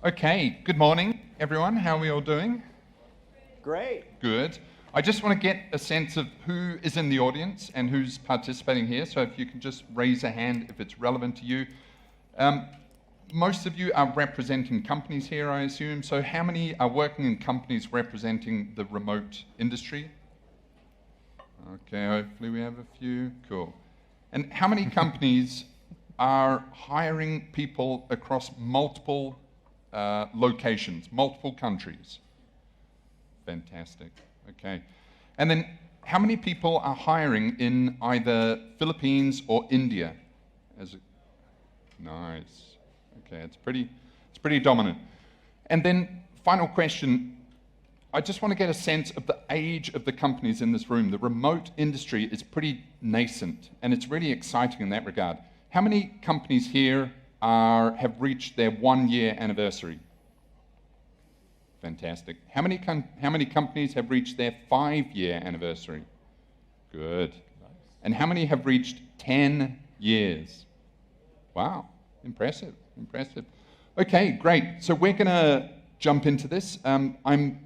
Okay, good morning, everyone. How are we all doing? Great. Good. I just want to get a sense of who is in the audience and who's participating here. So if you can just raise a hand if it's relevant to you. Most of you are representing companies here, I assume. So how many are working in companies representing the remote industry? Okay, hopefully we have a few. Cool. And how many companies are hiring people across multiple locations, multiple countries? Fantastic. Okay. And then how many people are hiring in either Philippines or India? Nice. Okay, it's pretty dominant. And then final question, I just want to get a sense of the age of the companies in this room. The remote industry is pretty nascent, and it's really exciting in that regard. How many companies here have reached their 1-year anniversary? Fantastic. How many companies have reached their 5-year anniversary? Good. Nice. And how many have reached 10 years? Wow, impressive. Okay, great. So we're going to jump into this. I'm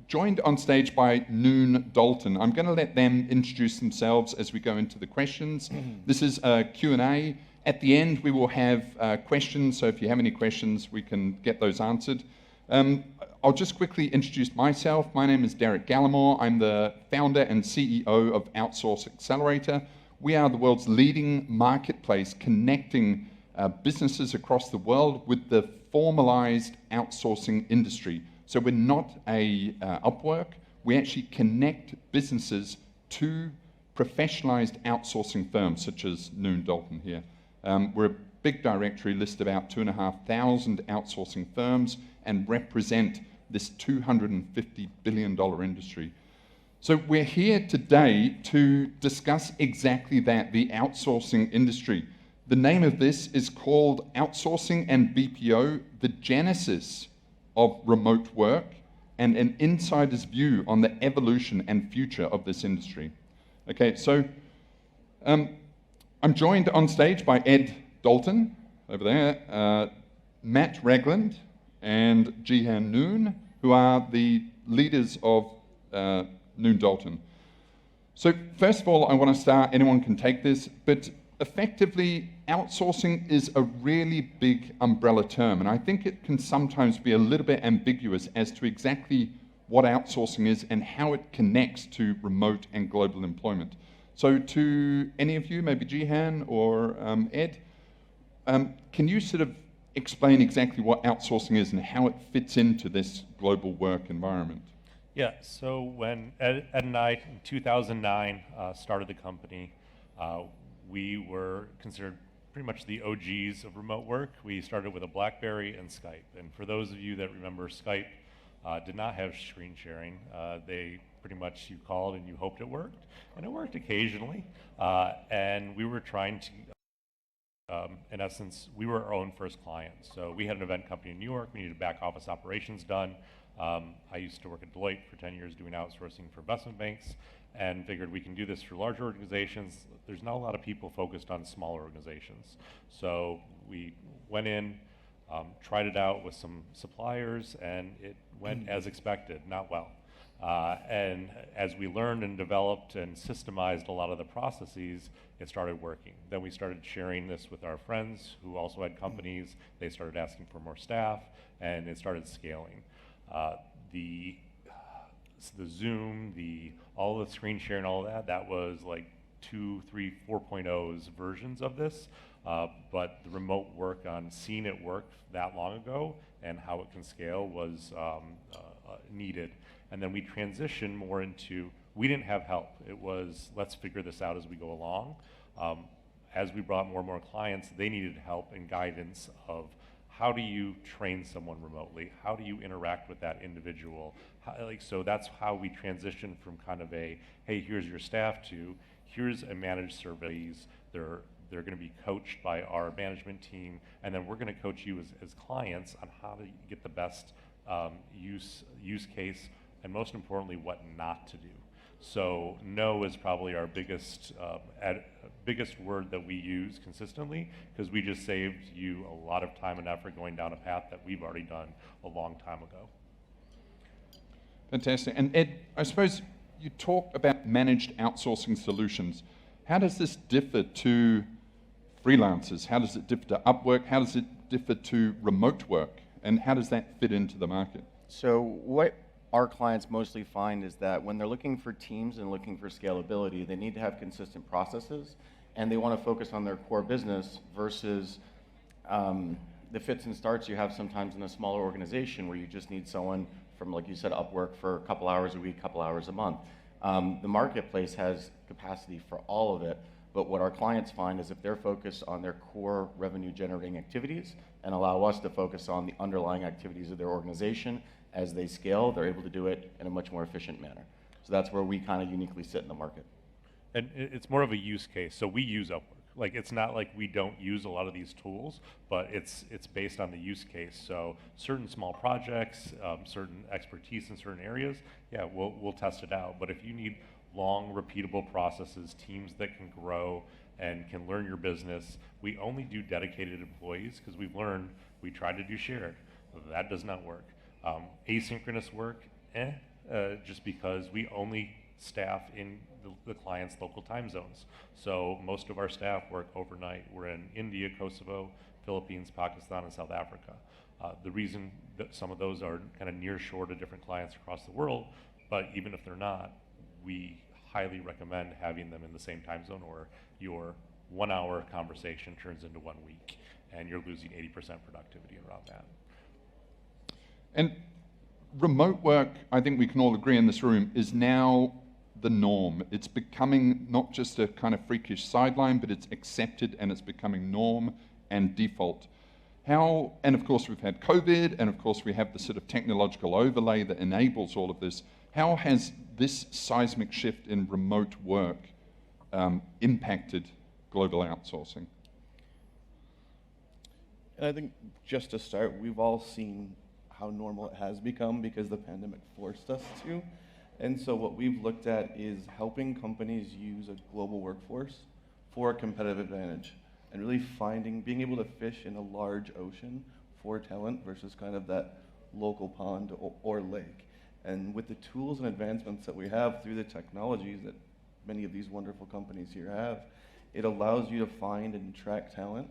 joined on stage by Noon Dalton. I'm going to let them introduce themselves as we go into the questions. This is a Q&A. At the end, we will have questions, so if you have any questions, we can get those answered. I'll just quickly introduce myself. My name is Derek Gallimore. I'm the founder and CEO of Outsource Accelerator. We are the world's leading marketplace connecting businesses across the world with the formalized outsourcing industry. So we're not a Upwork. We actually connect businesses to professionalized outsourcing firms, such as Noon Dalton here. We're a big directory, list about 2,500 outsourcing firms, and represent this $250 billion industry. So we're here today to discuss exactly that, the outsourcing industry. The name of this is called Outsourcing and BPO, the genesis of remote work, and an insider's view on the evolution and future of this industry. Okay, so I'm joined on stage by Ed Dalton, over there, Matt Ragland, and Jehan Noon, who are the leaders of Noon Dalton. So first of all, I want to start, anyone can take this, but effectively, outsourcing is a really big umbrella term, and I think it can sometimes be a little bit ambiguous as to exactly what outsourcing is and how it connects to remote and global employment. So to any of you, maybe Jehan or Ed, can you sort of explain exactly what outsourcing is and how it fits into this global work environment? Yeah, so when Ed and I, in 2009, started the company, we were considered pretty much the OGs of remote work. We started with a BlackBerry and Skype. And for those of you that remember, Skype did not have screen sharing. They pretty much, you called and you hoped it worked, and it worked occasionally. And we were trying to, in essence, we were our own first client. So we had an event company in New York. We needed back office operations done. I used to work at Deloitte for 10 years doing outsourcing for investment banks, and figured we can do this for larger organizations. There's not a lot of people focused on smaller organizations. So we went in, tried it out with some suppliers, and it went as expected, not well. And as we learned and developed and systemized a lot of the processes, it started working. Then we started sharing this with our friends who also had companies. They started asking for more staff, and it started scaling. The Zoom, all the screen sharing, all of that was like 2, 3, 4.0's versions of this. But the remote work on seeing it work that long ago and how it can scale was needed. And then we transitioned more into, we didn't have help. It was, let's figure this out as we go along. As we brought more and more clients, they needed help and guidance of how do you train someone remotely? How do you interact with that individual? So that's how we transitioned from kind of a, hey, here's your staff, to here's a managed service. They're going to be coached by our management team, and then we're going to coach you as clients on how to get the best use case, and most importantly, what not to do. So no is probably our biggest biggest word that we use consistently, because we just saved you a lot of time and effort going down a path that we've already done a long time ago. Fantastic. And Ed, I suppose you talk about managed outsourcing solutions. How does this differ to freelancers? How does it differ to Upwork? How does it differ to remote work? And how does that fit into the market? So what our clients mostly find is that when they're looking for teams and looking for scalability, they need to have consistent processes, and they want to focus on their core business versus the fits and starts you have sometimes in a smaller organization where you just need someone from, like you said, Upwork for a couple hours a week, couple hours a month. The marketplace has capacity for all of it, but what our clients find is if they're focused on their core revenue generating activities and allow us to focus on the underlying activities of their organization, as they scale, they're able to do it in a much more efficient manner. So that's where we kind of uniquely sit in the market. And it's more of a use case. So we use Upwork. Like, it's not like we don't use a lot of these tools, but it's based on the use case. So certain small projects, certain expertise in certain areas, yeah, we'll test it out. But if you need long, repeatable processes, teams that can grow and can learn your business, we only do dedicated employees because we've learned we tried to do shared. That does not work. Asynchronous work, just because we only staff in the client's local time zones. So most of our staff work overnight. We're in India, Kosovo, Philippines, Pakistan, and South Africa. The reason that some of those are kind of near shore to different clients across the world, but even if they're not, we highly recommend having them in the same time zone, or your 1 hour conversation turns into 1 week and you're losing 80% productivity around that. And remote work, I think we can all agree in this room, is now the norm. It's becoming not just a kind of freakish sideline, but it's accepted and it's becoming norm and default. How, and of course we've had COVID, and of course we have the sort of technological overlay that enables all of this. How has this seismic shift in remote work impacted global outsourcing? And I think just to start, we've all seen how normal it has become because the pandemic forced us to. And so what we've looked at is helping companies use a global workforce for a competitive advantage, and really being able to fish in a large ocean for talent versus kind of that local pond or lake. And with the tools and advancements that we have through the technologies that many of these wonderful companies here have, it allows you to find and track talent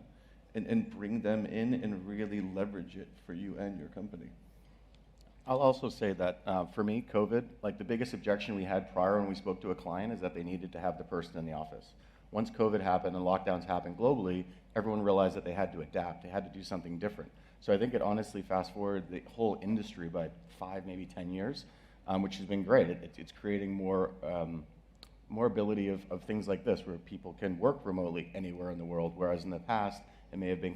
and bring them in and really leverage it for you and your company. I'll also say that for me, COVID, like the biggest objection we had prior when we spoke to a client is that they needed to have the person in the office. Once COVID happened and lockdowns happened globally, everyone realized that they had to adapt, they had to do something different. So I think it honestly fast forward the whole industry by 5, maybe 10 years, which has been great. It's creating more ability of things like this, where people can work remotely anywhere in the world, whereas in the past, it may have been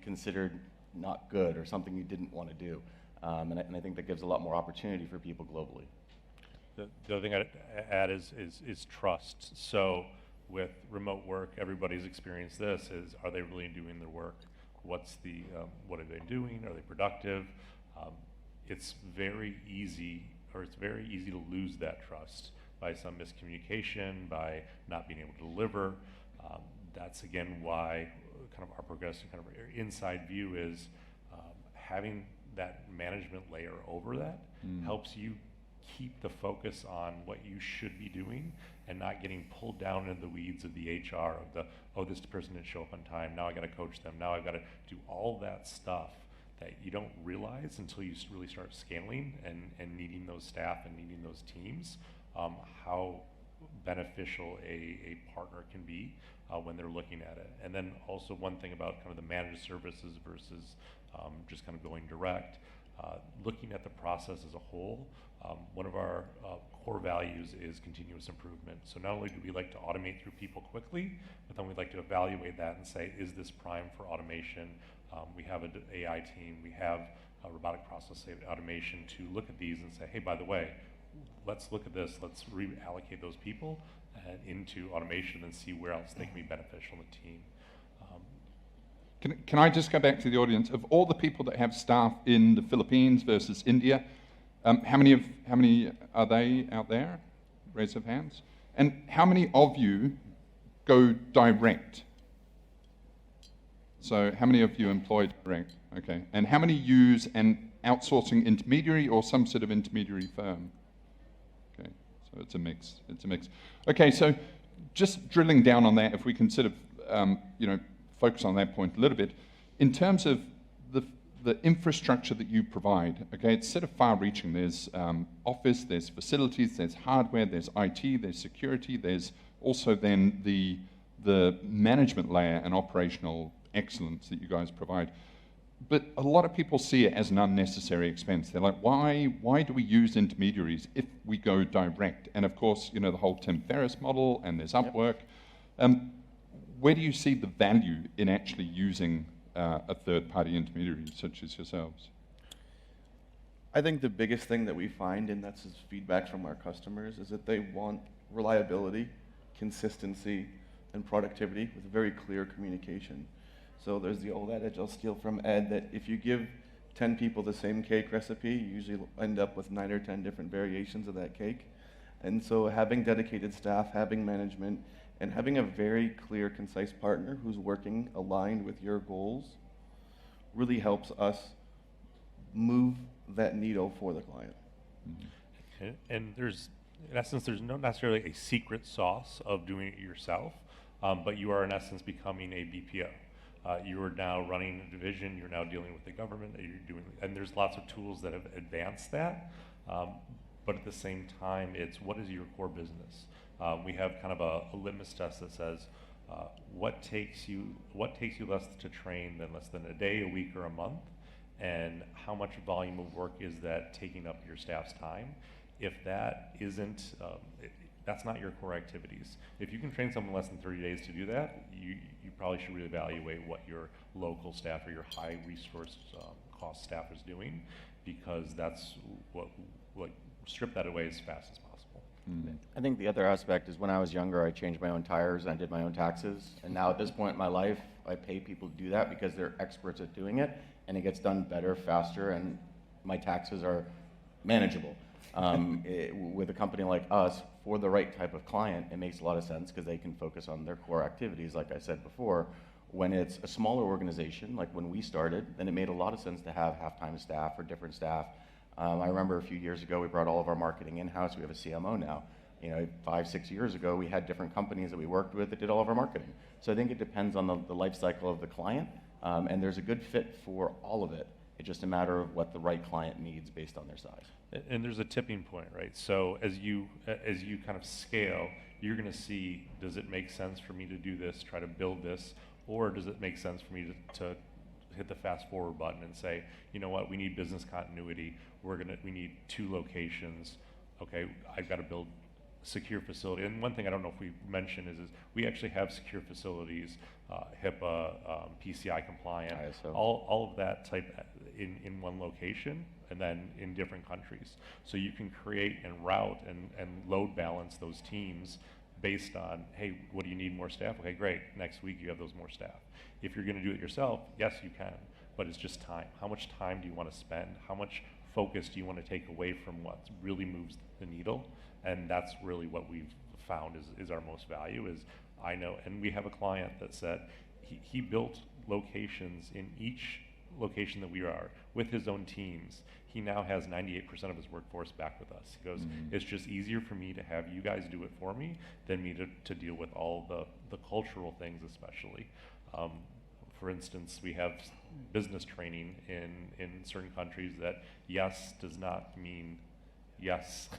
considered not good or something you didn't want to do. And I think that gives a lot more opportunity for people globally. The other thing I'd add is trust. So with remote work, everybody's experienced this, is are they really doing their work? What are they doing? Are they productive? It's very easy to lose that trust by some miscommunication, by not being able to deliver. That's again why kind of our progressive kind of inside view is having that management layer over that helps you keep the focus on what you should be doing and not getting pulled down in the weeds of the HR, of this person didn't show up on time, now I got to coach them, now I've got to do all that stuff that you don't realize until you really start scaling and needing those staff and needing those teams, how beneficial a partner can be when they're looking at it. And then also one thing about kind of the managed services versus just kind of going direct, looking at the process as a whole, one of our core values is continuous improvement. So not only do we like to automate through people quickly, but then we'd like to evaluate that and say, is this prime for automation? We have an AI team, we have a robotic process automation to look at these and say, hey, by the way, let's look at this, let's reallocate those people into automation and see where else they can be beneficial in the team. Can I just go back to the audience? Of all the people that have staff in the Philippines versus India, how many are they out there? Raise of hands. And how many of you go direct? So how many of you employ direct? Okay. And how many use an outsourcing intermediary or some sort of intermediary firm? Okay. So it's a mix. It's a mix. Okay. So just drilling down on that, if we can sort of, focus on that point a little bit, in terms of the infrastructure that you provide, okay, it's sort of far-reaching. There's office, there's facilities, there's hardware, there's IT, there's security, there's also then the management layer and operational excellence that you guys provide. But a lot of people see it as an unnecessary expense. They're like, why do we use intermediaries if we go direct? And of course, the whole Tim Ferriss model, and there's Upwork. Where do you see the value in actually using a third-party intermediary such as yourselves? I think the biggest thing that we find, and that's just feedback from our customers, is that they want reliability, consistency, and productivity with very clear communication. So there's the old adage I'll steal from Ed, that if you give 10 people the same cake recipe, you usually end up with 9 or 10 different variations of that cake. And so having dedicated staff, having management, and having a very clear, concise partner who's working aligned with your goals really helps us move that needle for the client. And there's, in essence, there's not necessarily a secret sauce of doing it yourself, but you are in essence becoming a BPO. You are now running a division, you're now dealing with the government, and there's lots of tools that have advanced that, but at the same time, it's what is your core business? We have kind of a litmus test that says, what takes you less to train than less than a day, a week, or a month, and how much volume of work is that taking up your staff's time? If that isn't, that's not your core activities. If you can train someone less than 30 days to do that, you probably should reevaluate what your local staff or your high resource cost staff is doing, because that's what strip that away as fast as possible. Mm. I think the other aspect is when I was younger, I changed my own tires and I did my own taxes. And now at this point in my life, I pay people to do that because they're experts at doing it, and it gets done better, faster, and my taxes are manageable. With a company like us, for the right type of client, it makes a lot of sense because they can focus on their core activities, like I said before. When it's a smaller organization, like when we started, then it made a lot of sense to have half-time staff or different staff. I remember a few years ago, we brought all of our marketing in-house. We have a CMO now. 5, 6 years ago, we had different companies that we worked with that did all of our marketing. So I think it depends on the life cycle of the client, and there's a good fit for all of it. It's just a matter of what the right client needs based on their size. And there's a tipping point, right? So as you kind of scale, you're going to see, does it make sense for me to do this, try to build this, or does it make sense for me to hit the fast forward button and say, you know what, we need business continuity. We need 2 locations. Okay, I've got to build a secure facility. And one thing I don't know if we mentioned is we actually have secure facilities, HIPAA, PCI compliant, ISO. all of that type in one location, and then in different countries. So you can create and route and load balance those teams based on, hey, what do you need, more staff? Okay, great, next week you have those more staff. If you're gonna do it yourself, yes, you can, but it's just time. How much time do you wanna spend? How much focus do you wanna take away from what really moves the needle? And that's really what we've found is our most value is, I know, and we have a client that said he built locations in each location that we are with his own teams. He now has 98% of his workforce back with us. He goes, it's just easier for me to have you guys do it for me than me to deal with all the cultural things, especially. For instance, we have business training in certain countries that yes does not mean yes.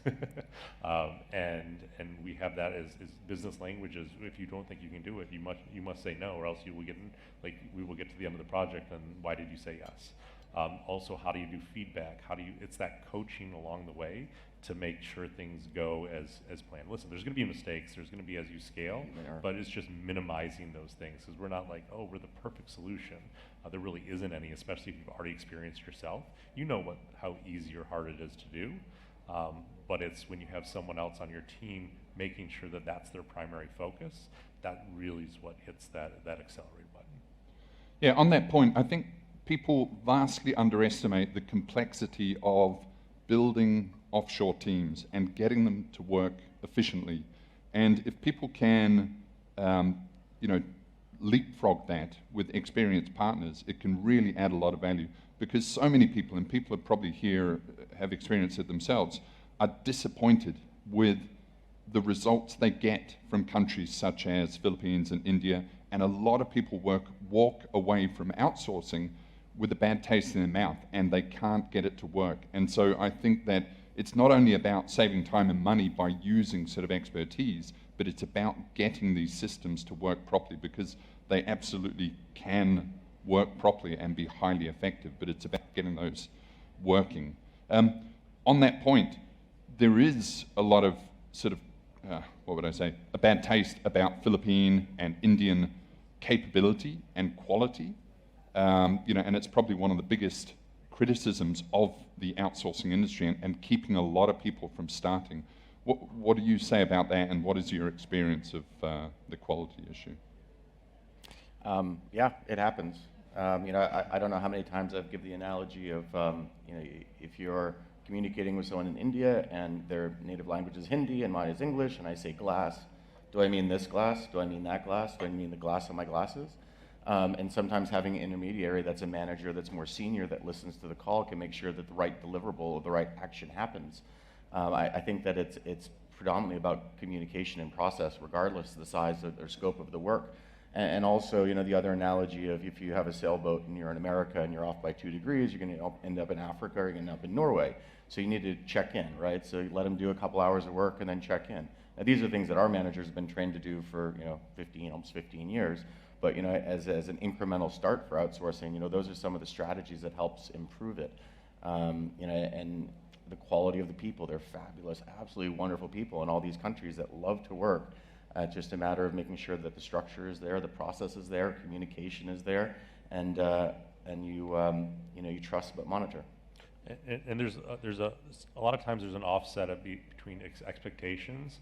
And we have that as business languages. If you don't think you can do it, you must say no, or else we will get to the end of the project and why did you say yes? Also, how do you do feedback? It's that coaching along the way to make sure things go as planned. Listen, there's gonna be mistakes, there's gonna be as you scale, but it's just minimizing those things, because we're not like, oh, we're the perfect solution. There really isn't any, especially if you've already experienced yourself. You know how easy or hard it is to do, but it's when you have someone else on your team making sure that that's their primary focus, that really is what hits that accelerate button. Yeah, on that point, I think people vastly underestimate the complexity of building offshore teams and getting them to work efficiently. And if people can you know, leapfrog that with experienced partners, it can really add a lot of value, because so many people, and people are probably here, have experienced it themselves, are disappointed with the results they get from countries such as Philippines and India, and a lot of people walk away from outsourcing with a bad taste in their mouth, and they can't get it to work. And so I think that it's not only about saving time and money by using sort of expertise, but it's about getting these systems to work properly, because they absolutely can work properly and be highly effective, but it's about getting those working. On that point, there is a lot of sort of, what would I say, a bad taste about Philippine and Indian capability and quality, you know, and it's probably one of the biggest criticisms of the outsourcing industry, and keeping a lot of people from starting. What do you say about that, and what is your experience of the quality issue? Yeah, it happens. You know, I don't know how many times I've given the analogy of, you know, if you're communicating with someone in India and their native language is Hindi and mine is English, and I say glass, do I mean this glass? Do I mean that glass? Do I mean the glass of my glasses? And sometimes having an intermediary that's a manager that's more senior that listens to the call can make sure that the right deliverable or the right action happens. I think that it's predominantly about communication and process, regardless of the size or scope of the work. And also, you know, the other analogy of if you have a sailboat and you're in America and you're off by 2 degrees, you're going to end up in Africa or you're going to end up in Norway. So you need to check in, right? So you let them do a couple hours of work and then check in. Now, these are things that our managers have been trained to do for, you know, almost 15 years. But, you know, as an incremental start for outsourcing, you know, those are some of the strategies that helps improve it. You know, and the quality of the people, they're fabulous, absolutely wonderful people in all these countries that love to work. It's just a matter of making sure that the structure is there, the process is there, communication is there, and you know, you trust but monitor. And there's a lot of times there's an offset between expectations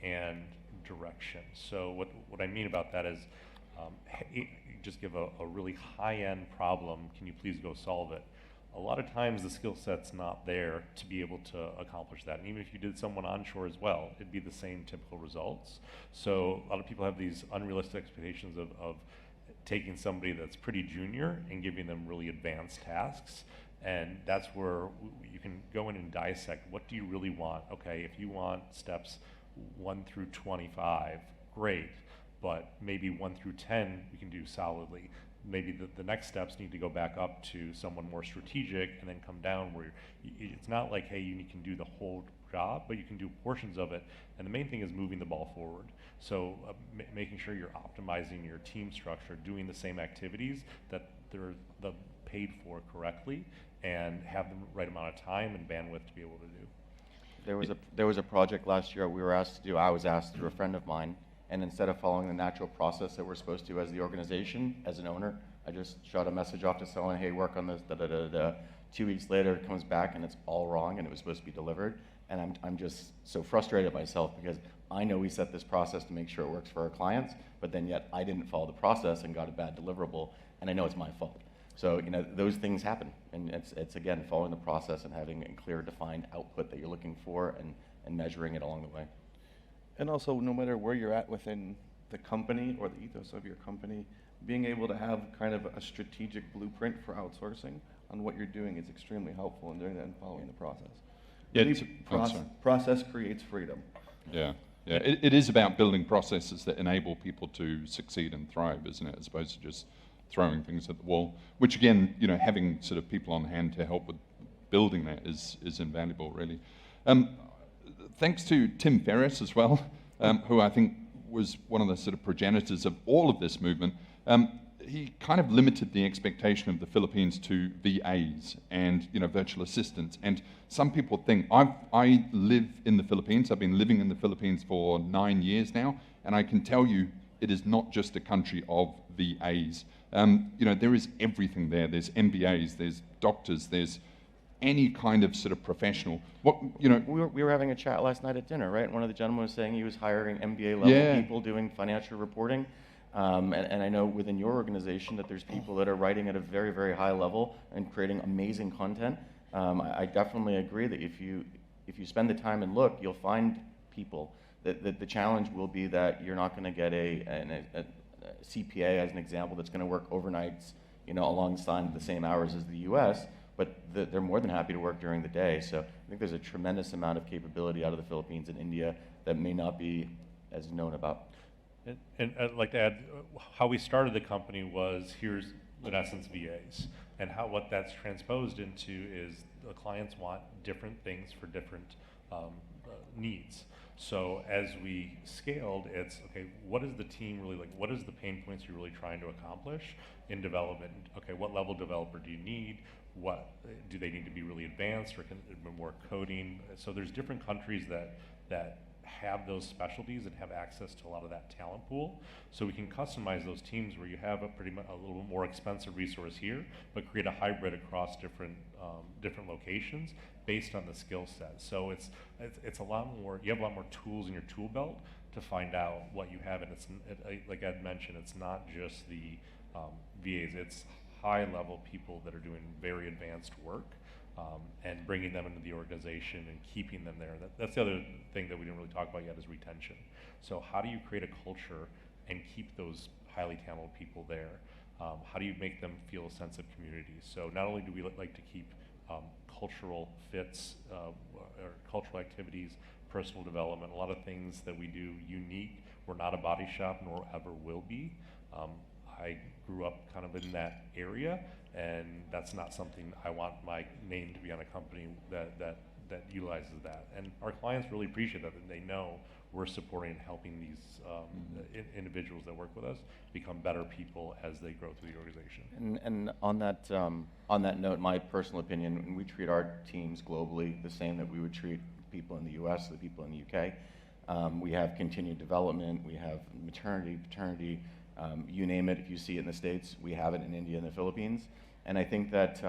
and direction. So what I mean about that is, hey, you just give a really high-end problem, can you please go solve it? A lot of times the skill set's not there to be able to accomplish that. And even if you did someone onshore as well, it'd be the same typical results. So a lot of people have these unrealistic expectations of taking somebody that's pretty junior and giving them really advanced tasks. And that's where you can go in and dissect, what do you really want? Okay, if you want steps 1 through 25, great, but maybe 1 through 10 we can do solidly. Maybe the next steps need to go back up to someone more strategic and then come down where it's not like, hey, you can do the whole job, but you can do portions of it. And the main thing is moving the ball forward. So making sure you're optimizing your team structure, doing the same activities that they're paid for correctly, and have the right amount of time and bandwidth to be able to do. There was a project last year we were asked to do. I was asked through a friend of mine, and instead of following the natural process that we're supposed to as the organization, as an owner, I just shot a message off to someone, hey, work on this, da-da-da-da. 2 weeks later, it comes back and it's all wrong and it was supposed to be delivered. And I'm just so frustrated myself, because I know we set this process to make sure it works for our clients, but then yet I didn't follow the process and got a bad deliverable, and I know it's my fault. So, you know, those things happen, and it's again, following the process and having a clear, defined output that you're looking for, and measuring it along the way. And also, no matter where you're at within the company or the ethos of your company, being able to have kind of a strategic blueprint for outsourcing on what you're doing is extremely helpful in doing that and following the process. Yeah, process creates freedom. Yeah, yeah. It is about building processes that enable people to succeed and thrive, isn't it? As opposed to just throwing things at the wall. Which again, you know, having sort of people on hand to help with building that is invaluable, really. Thanks to Tim Ferriss as well, who I think was one of the sort of progenitors of all of this movement. He kind of limited the expectation of the Philippines to VAs and, you know, virtual assistants. And some people think, I live in the Philippines. I've been living in the Philippines for 9 years now, and I can tell you it is not just a country of VAs. You know, there is everything there. There's MBAs, there's doctors, there's any kind of sort of professional. What, you know, we were having a chat last night at dinner, right? One of the gentlemen was saying he was hiring MBA level people doing financial reporting. And I know within your organization that there's people that are writing at a very, very high level and creating amazing content. I definitely agree that if you spend the time and look, you'll find people The challenge will be that you're not going to get a CPA, as an example, that's going to work overnights, alongside the same hours as the U.S., but they're more than happy to work during the day. So I think there's a tremendous amount of capability out of the Philippines and India that may not be as known about. And I'd like to add, how we started the company was, here's in essence VAs, and what that's transposed into is the clients want different things for different needs. So as we scaled, it's okay, what is the team really like? What is the pain points you're really trying to accomplish in development? Okay, what level developer do you need? What do they need to be really advanced, or can it be more coding? So there's different countries that have those specialties and have access to a lot of that talent pool. So we can customize those teams where you have a little bit more expensive resource here, but create a hybrid across different locations based on the skill set. So it's a lot more. You have a lot more tools in your tool belt to find out what you have, and like Ed mentioned, it's not just the VAs. It's high-level people that are doing very advanced work. And bringing them into the organization and keeping them there. That's the other thing that we didn't really talk about yet is retention. So how do you create a culture and keep those highly talented people there? How do you make them feel a sense of community? So not only do we like to keep cultural fits or cultural activities, personal development, a lot of things that we do unique. We're not a body shop, nor ever will be. I grew up kind of in that area, and that's not something I want my name to be on a company that utilizes that. And our clients really appreciate that, and they know we're supporting and helping these individuals that work with us become better people as they grow through the organization. And on that note, my personal opinion, we treat our teams globally the same that we would treat people in the U.S., the people in the U.K. We have continued development, we have maternity, paternity, you name it. If you see it in the States, we have it in India and the Philippines. And I think that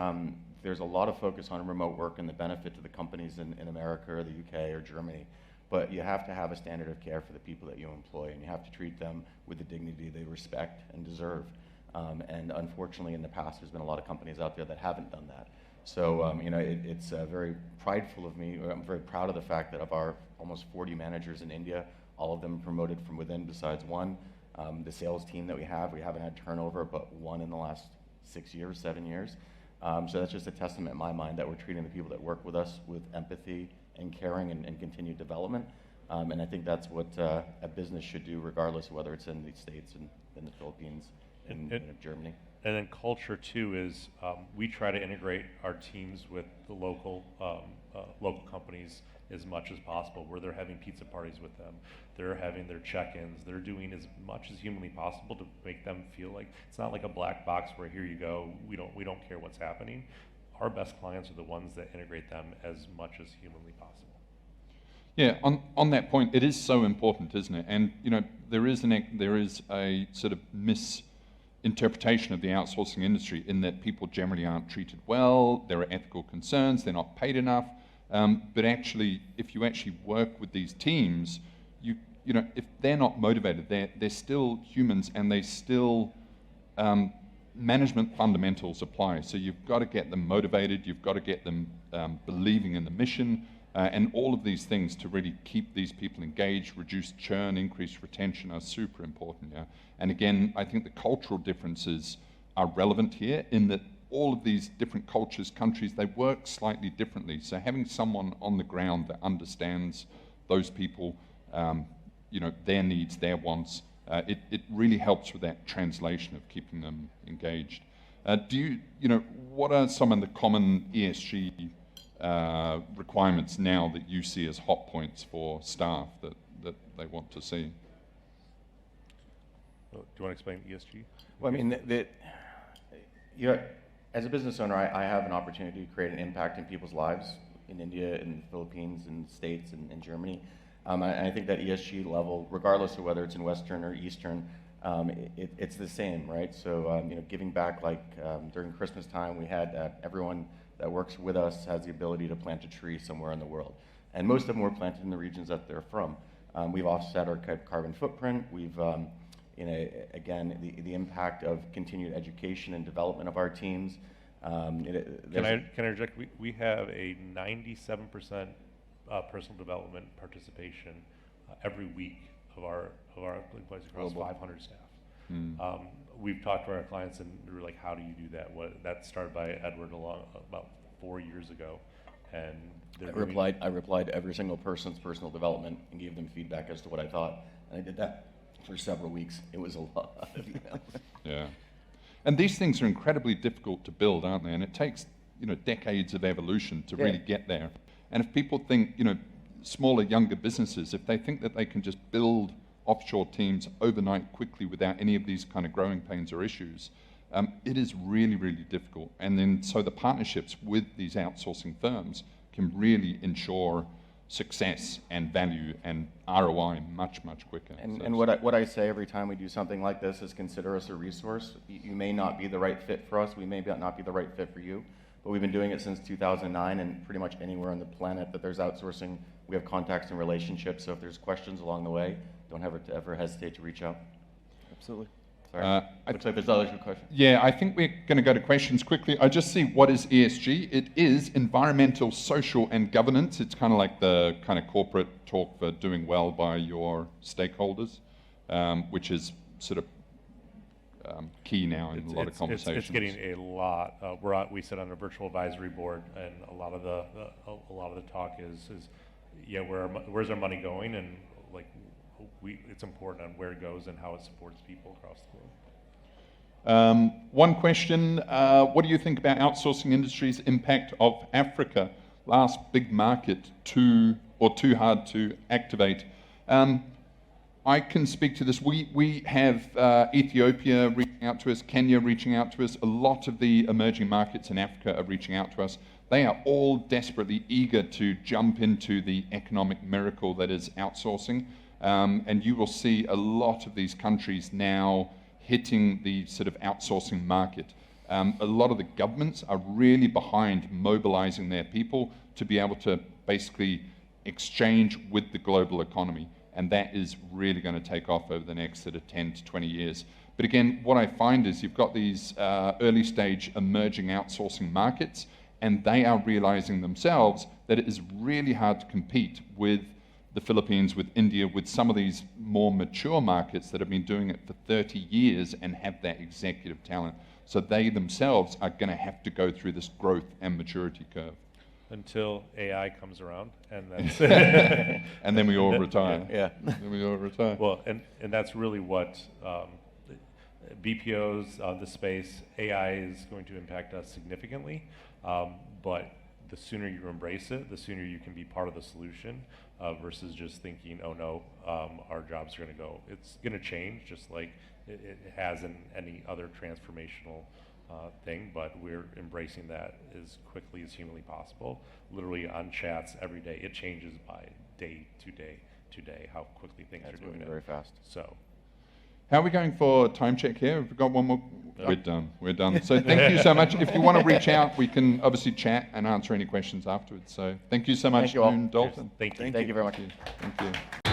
there's a lot of focus on remote work and the benefit to the companies in America or the UK or Germany. But you have to have a standard of care for the people that you employ, and you have to treat them with the dignity they respect and deserve. And unfortunately, in the past, there's been a lot of companies out there that haven't done that. So it's very prideful of me. I'm very proud of the fact that of our almost 40 managers in India, all of them promoted from within besides one. The sales team that we haven't had turnover, but one in the last 6 years, 7 years. So that's just a testament in my mind that we're treating the people that work with us with empathy and caring and continued development. And I think that's what a business should do, regardless of whether it's in the States and in the Philippines and Germany. And then culture too is we try to integrate our teams with the local companies as much as possible, where they're having pizza parties with them, they're having their check-ins, they're doing as much as humanly possible to make them feel like it's not like a black box where here you go, we don't care what's happening. Our best clients are the ones that integrate them as much as humanly possible. Yeah, on that point, it is so important, isn't it? And there is a sort of misinterpretation of the outsourcing industry in that people generally aren't treated well, there are ethical concerns, they're not paid enough. But actually, if you actually work with these teams, if they're not motivated, they're still humans, and they still management fundamentals apply. So you've got to get them motivated, you've got to get them believing in the mission, and all of these things to really keep these people engaged. Reduce churn, increase retention are super important. Yeah, and again, I think the cultural differences are relevant here in that all of these different cultures, countries, they work slightly differently. So having someone on the ground that understands those people, their needs, their wants, it really helps with that translation of keeping them engaged. What are some of the common ESG requirements now that you see as hot points for staff that they want to see? Do you want to explain ESG? Well, I mean, as a business owner, I have an opportunity to create an impact in people's lives in India, in the Philippines, in the States, and in Germany. And I think that ESG level, regardless of whether it's in Western or Eastern, it's the same, right? So, giving back, like during Christmas time, we had everyone that works with us has the ability to plant a tree somewhere in the world. And most of them were planted in the regions that they're from. We've offset our carbon footprint. We've again, the impact of continued education and development of our teams. Can I interject? We have a 97% personal development participation every week of our employees across Global. 500 staff. We've talked to our clients and we're like, how do you do that? That started by Edward about 4 years ago, and I replied to every single person's personal development and gave them feedback as to what I thought, and I did that for several weeks. It was a lot of email. Yeah. And these things are incredibly difficult to build, aren't they? And it takes, decades of evolution to really get there. And if people think, smaller, younger businesses, if they think that they can just build offshore teams overnight quickly without any of these kind of growing pains or issues, it is really, really difficult. And then so the partnerships with these outsourcing firms can really ensure success and value and ROI much, much quicker. And what I say every time we do something like this is consider us a resource. You may not be the right fit for us. We may not be the right fit for you. But we've been doing it since 2009, and pretty much anywhere on the planet that there's outsourcing, we have contacts and relationships. So if there's questions along the way, don't ever hesitate to reach out. Absolutely. Sorry. Looks like there's other questions. Yeah, I think we're going to go to questions quickly. I just see, what is ESG? It is environmental, social, and governance. It's kind of like the kind of corporate talk for doing well by your stakeholders, which is sort of key now in a lot of conversations. It's getting a lot. We sit on a virtual advisory board, and a lot of the talk is where's our money going, and like it's important on where it goes and how it supports people across the globe. One question: what do you think about outsourcing industry's impact of Africa? Last big market, too hard to activate. I can speak to this. We have Ethiopia reaching out to us, Kenya reaching out to us. A lot of the emerging markets in Africa are reaching out to us. They are all desperately eager to jump into the economic miracle that is outsourcing. And you will see a lot of these countries now hitting the sort of outsourcing market. A lot of the governments are really behind mobilizing their people to be able to basically exchange with the global economy. And that is really going to take off over the next sort of 10 to 20 years. But again, what I find is you've got these early stage emerging outsourcing markets, and they are realizing themselves that it is really hard to compete with the Philippines, with India, with some of these more mature markets that have been doing it for 30 years and have that executive talent. So they themselves are going to have to go through this growth and maturity curve. Until AI comes around, and that's and then we all retire. Yeah. Then we all retire. Well, and that's really what BPOs, the space, AI is going to impact us significantly. But the sooner you embrace it, the sooner you can be part of the solution, versus just thinking, oh no, our jobs are going to go. It's going to change, just like it has in any other transformational thing, but we're embracing that as quickly as humanly possible. Literally on chats every day, it changes by day to day how quickly things are doing very fast. So, how are we going for time check here? Have we got one more? No. We're done. So thank you so much. If you want to reach out, we can obviously chat and answer any questions afterwards. So thank you so much, Thank you all. Noon Dalton. thank you. Thank you very much. Thank you.